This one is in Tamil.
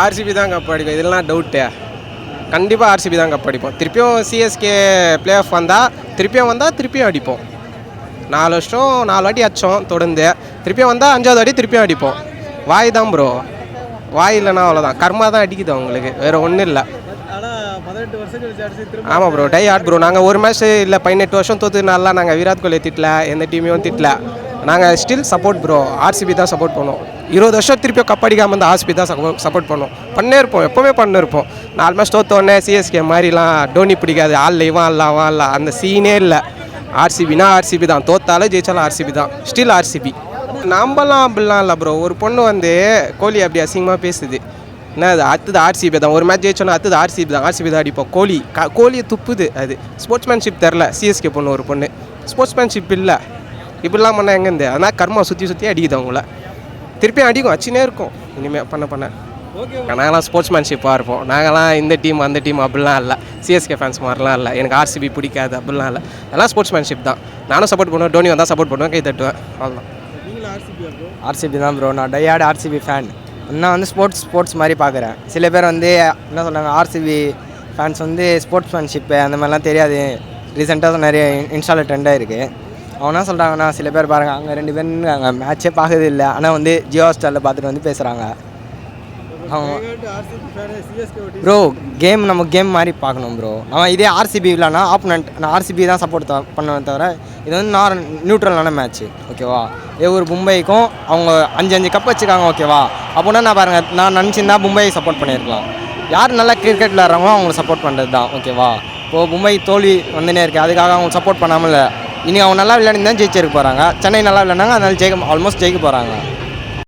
ஆர்சிபி தான் கப் அடிக்கும், இதெல்லாம் டவுட்டு. கண்டிப்பாக ஆர்சிபி தான் கப் அடிப்போம். திருப்பியும் சிஎஸ்கே பிளே ஆஃப் வந்தால் திருப்பியும் அடிப்போம். 4 வருஷம் 4 வாட்டி அடித்தோம் தொடர்ந்து. திருப்பியும் வந்தால் 5வது வாட்டி திருப்பியும் அடிப்போம். வாய் தான் ப்ரோ, வாய் இல்லைன்னா அவ்வளோதான். கர்மா தான் அடிக்குது அவங்களுக்கு, வேறு ஒன்றும் இல்லை. ஆமாம் ப்ரோ, டை ஆட் ப்ரோ. நாங்கள் ஒரு மேட்ச் இல்லை 18 வருஷம் தோத்துனால நாங்கள் விராட் கோலி திட்டல, எந்த டீமையும் திட்டல. நாங்கள் ஸ்டில் சப்போர்ட் ப்ரோ, ஆர்சிபி தான் சப்போர்ட் பண்ணுவோம். 20 வருஷம் திருப்பியும் கப் அடிக்காமல் வந்து ஆர்சிபி தான் சப்போர்ட் பண்ணுவோம். பண்ணே இருப்போம், எப்போவுமே பண்ணிருப்போம். 4 மேட்ச் தோத்தோடனே சிஎஸ்கே மாதிரிலாம் டோனி பிடிக்காது, ஆள் இவன் ஆள் அந்த சீனே இல்லை. ஆர்சிபினா ஆர்சிபி தான், தோத்தாலும் ஜெயிச்சாலும் ஆர்சிபி தான், ஸ்டில் ஆர்சிபி. நம்மலாம் அப்படிலாம் இல்லை ப்ரோ. ஒரு பொண்ணு வந்து கோலி அப்படி அசிங்கமாக பேசுது, என்ன அது அடுத்தது ஆர்சிபி தான். ஒரு மேட்ச் ஜெயிச்சோன்னா அடுத்தது ஆர்சிபி தான் அடிப்போம். கோலியை துப்புது. அது ஸ்போர்ட்ஸ்மேன்ஷிப் தெரில. சிஎஸ்கே பொண்ணு ஒரு பொண்ணு ஸ்போர்ட்ஸ்மேன்ஷிப் இல்லை. இப்படிலாம் பண்ணால் எங்கேருந்து? அதனால் கர்மா சுற்றி அடிக்குது அவங்கள. திருப்பியும் அடிக்கும், அச்சினே இருக்கும் இனிமேல் பண்ண. நாங்களாம் ஸ்போர்ட்ஸ்மேன்ஷிப்பாக இருப்போம். நாங்களாம் இந்த டீம் அந்த டீம் அப்படிலாம் இல்லை. சிஎஸ்கே ஃபேன்ஸ் மாதிரிலாம் இல்லை. எனக்கு ஆர்சிபி பிடிக்காது அப்படிலாம் இல்லை. அதெல்லாம் ஸ்போர்ட்ஸ்மேன்ஷிப் தான். நானும் சப்போர்ட் பண்ணுவேன், டோனி வந்தால் சப்போர்ட் பண்ணுவேன், கை தட்டுவேன், அவ்வளோதான். ஆர்சிபி தான் ப்ரோ. நான் டையார்டு ஆர்சிபி ஃபேன். நான் வந்து ஸ்போர்ட்ஸ் மாதிரி பார்க்குறேன். சில பேர் வந்து என்ன சொல்கிறாங்க, ஆர்சிபி ஃபேன்ஸ் வந்து ஸ்போர்ட்ஸ்மேன்ஷிப்பு அந்த மாதிரிலாம் தெரியாது. ரீசெண்டாக நிறைய இன்ஸ்டாவில் ட்ரெண்டாக இருக்குது. அவங்க என்ன சொல்கிறாங்கன்னா, சில பேர் பாருங்கள், அங்கே 2 பேர் அங்கே மேட்ச்சே பார்க்கறது இல்லை, ஆனால் வந்து ஜியோ ஸ்டாரில் பார்த்துட்டு வந்து பேசுகிறாங்க. அவங்க ப்ரோ நம்ம கேம் மாதிரி பார்க்கணும் ப்ரோ. நம்ம இதே ஆர்சிபி இல்லைனா ஆப்போனண்ட், நான் ஆர்சிபி தான் சப்போர்ட் பண்ணுவேன் தவிர இது வந்து நான் நியூட்ரலான மேட்ச்சு, ஓகேவா. ஒரு மும்பைக்கும் அவங்க 5 கப் வச்சுருக்காங்க, ஓகேவா. அப்போனா நான் பாருங்கள், நான் நினச்சிருந்தா மும்பை சப்போர்ட் பண்ணியிருக்கலாம். யார் நல்லா கிரிக்கெட் விளாட்றாங்களோ அவங்களை சப்போர்ட் பண்ணுறது தான், ஓகேவா. இப்போது மும்பை தோல்வி வந்துனே இருக்குது, அதுக்காக அவங்க சப்போர்ட் பண்ணாமல் இனி அவங்க நல்லா விளையாடி தான் ஜெயிச்சிருக்க போகிறாங்க. சென்னை நல்லா விளையாடுனாங்க, அதனால ஆல்மோஸ்ட் ஜெயிக்க போகிறாங்க.